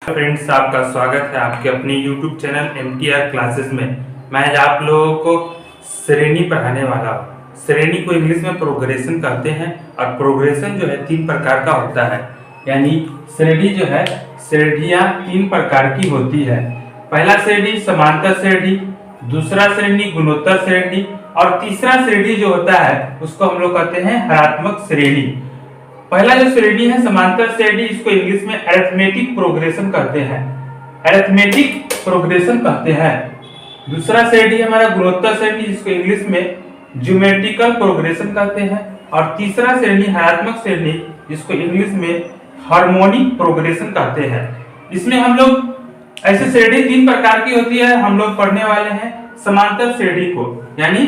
Friends, आपका स्वागत है आपके अपने YouTube चैनल MTR क्लासेस में। मैं आज आप लोगों को श्रेणी पढ़ाने वाला हूँ। श्रेणी को इंग्लिश में प्रोग्रेशन कहते हैं और प्रोग्रेशन जो है 3 प्रकार का होता है। यानी श्रेणी जो है, श्रेणियाँ 3 प्रकार की होती है। पहला श्रेणी समांतर श्रेणी, दूसरा श्रेणी गुणोत्तर श्रेणी और तीसरा श्रेणी जो होता है उसको हम लोग कहते हैं हरात्मक श्रेणी। पहला जो श्रेणी है समांतर श्रेणी, इसको इंग्लिश में अरिथमेटिक प्रोग्रेशन कहते हैं। अरिथमेटिक प्रोग्रेशन कहते हैं। दूसरा श्रेणी हमारा गुणोत्तर श्रेणी, जिसको इंग्लिश में ज्योमेट्रिकल प्रोग्रेशन कहते हैं। और तीसरा श्रेणी हरात्मक श्रेणी, जिसको इंग्लिश में हार्मोनिक प्रोग्रेशन कहते हैं। इसमें हम लोग ऐसे श्रेणी 3 प्रकार की होती है। हम लोग पढ़ने वाले हैं समांतर श्रेणी को, यानी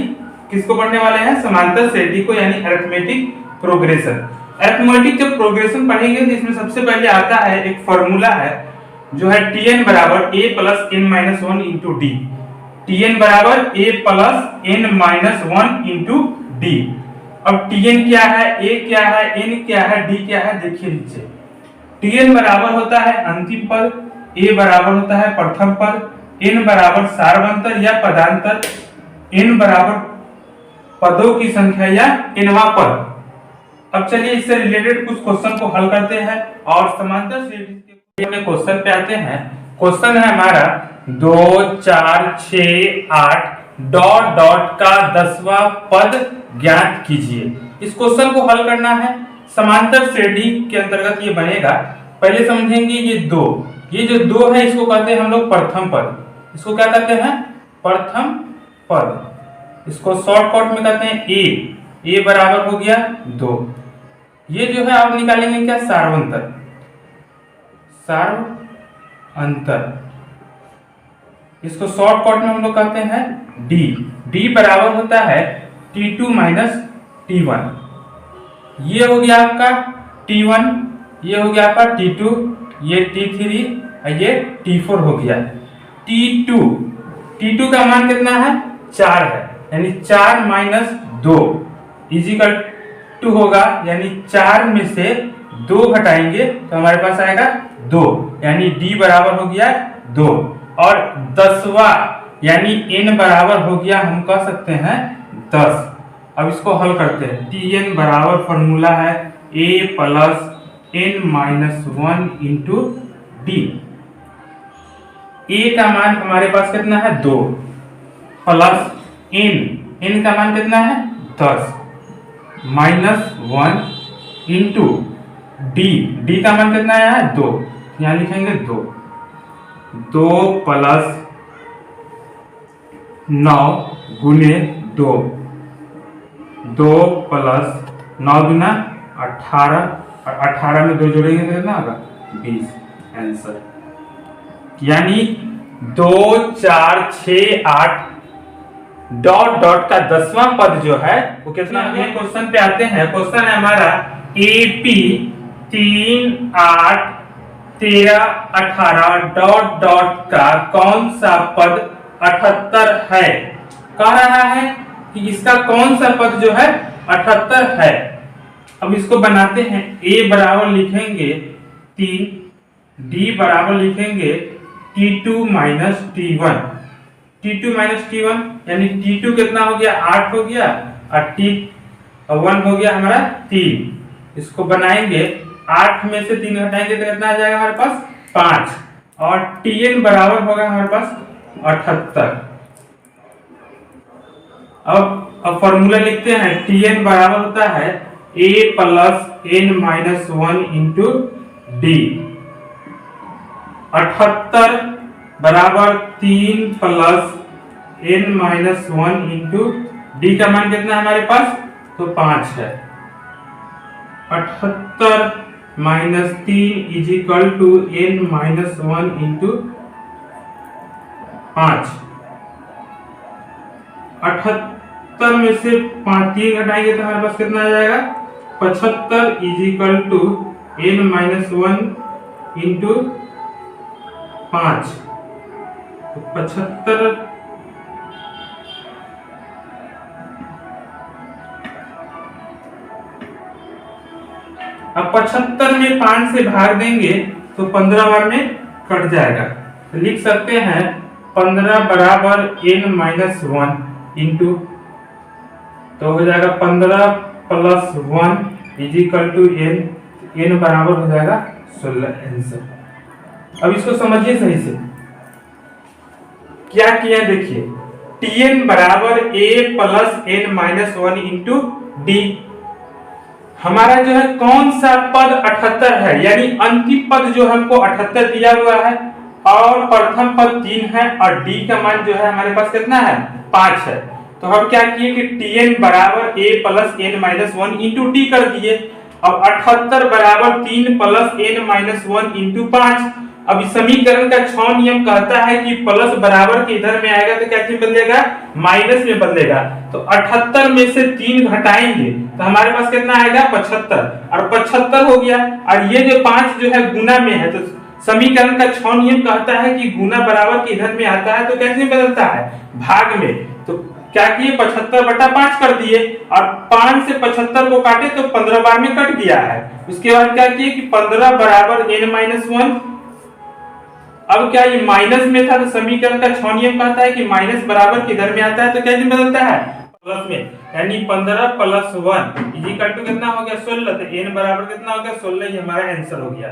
किसको पढ़ने वाले हैं? समांतर श्रेणी को, यानी अरिथमेटिक प्रोग्रेशन। अरिथमेटिक जब प्रोग्रेशन पढ़ेंगे तो इसमें सबसे पहले आता है एक फॉर्मूला है जो है Tn बराबर a plus n minus 1 into D. Tn बराबर a plus n minus 1 into D. अब Tn क्या है, a क्या है, n क्या है, d क्या है, देखिए नीचे। Tn बराबर होता है अंतिम पद, a बराबर होता है प्रथम पद, n बराबर सार्वंतर या पदांतर, n बराबर पदों की संख्या या nवां पद। अब चलिए इससे रिलेटेड कुछ क्वेश्चन को हल करते हैं और समांतर श्रेणी के अपने क्वेश्चन पे आते हैं। क्वेश्चन है हमारा 2, 4, 6, 8 डॉट डॉट का 10वां पद ज्ञात कीजिए। इस क्वेश्चन को हल करना है। समांतर श्रेणी के अंतर्गत ये बनेगा। पहले समझेंगे ये जो दो है इसको कहते हैं हम लोग प्रथम पद। इसको क्या कहते हैं? प्रथम पद। इसको शॉर्टकट में कहते हैं a बराबर हो गया 2। ये जो है आप निकालेंगे क्या? सार्वंतर। इसको शॉर्टकट में हम लोग कहते हैं d बराबर होता है T2 माइनस T1। ये हो गया आपका T1, ये हो गया आपका T2, ये T3 और ये T4 हो गया। T2 का मान कितना है? 4 है, यानी 4 माइनस 2 इजिकल 2 होगा, यानी 4 में से 2 घटाएंगे तो हमारे पास आएगा 2, यानी d बराबर हो गया 2। और 10वां यानी n बराबर हो गया, हम कह सकते हैं 10। अब इसको हल करते हैं। Tn बराबर फॉर्मूला है a plus n minus 1 into D. a का मान हमारे पास कितना है? 2 प्लस n का मान कितना है? 10 माइनस 1 इंटू डी का मान कितना आया है? 2। यहाँ लिखेंगे 2 प्लस 9 गुने 2 प्लस 9 गुना 18 और 18 में 2 जोड़ेंगे तो कितना होगा? 20 आंसर। यानी 2, 4, 6, 8 डॉट डॉट का 10वां पद जो है वो कितना है? क्वेश्चन पे आते हैं। क्वेश्चन है हमारा AP 3, 8, 13, 18 डॉट डॉट का कौन सा पद 78 है? कह रहा है कि इसका कौन सा पद जो है 78 है। अब इसको बनाते हैं। A बराबर लिखेंगे 3, D बराबर लिखेंगे T2 minus T1। T2 minus T1 यानी T2 कितना हो गया? 8 हो गया और T1 हो गया हमारा 3। इसको बनाएंगे, 8 में से 3 घटाएंगे तो कितना आ जाएगा हमारे पास? 5। और Tn बराबर होगा हमारे पास 78। अब फॉर्मूला लिखते हैं। Tn बराबर होता है a plus n minus 1 into D. 78 बराबर 3 plus n minus 1 into D का मान कितना है हमारे पास? तो 5 है। 78 minus 3 is equal to n minus 1 into 5। 78 में से 3 घटाएंगे तो हमारे पास कितना आ जाएगा? 75 is equal to n minus 1 into 5। 75 अब 75 में 5 से भाग देंगे तो 15 बार में कट जाएगा, तो लिख सकते हैं 15 बराबर n-1 इंटू, तो हो जाएगा 15 plus 1 is equal to n बराबर हो जाएगा 16 आंसर। अब इसको समझिए सही से, क्या किया देखिए, Tn बराबर a plus n-1 into D. हमारा जो है कौन सा पद 78 है, यानी अंतिम पद जो हमको 78 दिया हुआ है और प्रथम पद 3 है और डी का मान जो है हमारे पास कितना है 5 है। तो हम क्या किए कि Tn बराबर a plus n-1 into D कर दिए। अब 78 बराबर 3 प्लस n-1 इंटू 5। अब इस समीकरण का 6 नियम कहता है कि प्लस बराबर के इधर में आएगा तो क्या चीज बदलेगा, माइनस में बदलेगा। तो 78 में से 3 घटाएंगे तो हमारे पास कितना आएगा 75, और 75 हो गया। और ये जो 5 जो है गुना में है, तो समीकरण का 6 नियम कहता है कि गुना बराबर के इधर में आता है तो कैसे बदलता है, भाग में। तो क्या किए 75/5 कर दिए और 5 से 75 को काटे तो 15 बार में कट गया है। उसके बाद क्या किए कि 15 बराबर n-1। अब क्या ये माइनस में था, तो समीकरण का 6 नियम कहता है कि माइनस बराबर किधर में आता है तो कैसे बदलता है, प्लस में। यानी 15 प्लस 1 इज इक्वल टू कितना हो गया 16, तो n बराबर कितना हो गया 16, ये हमारा आंसर हो गया।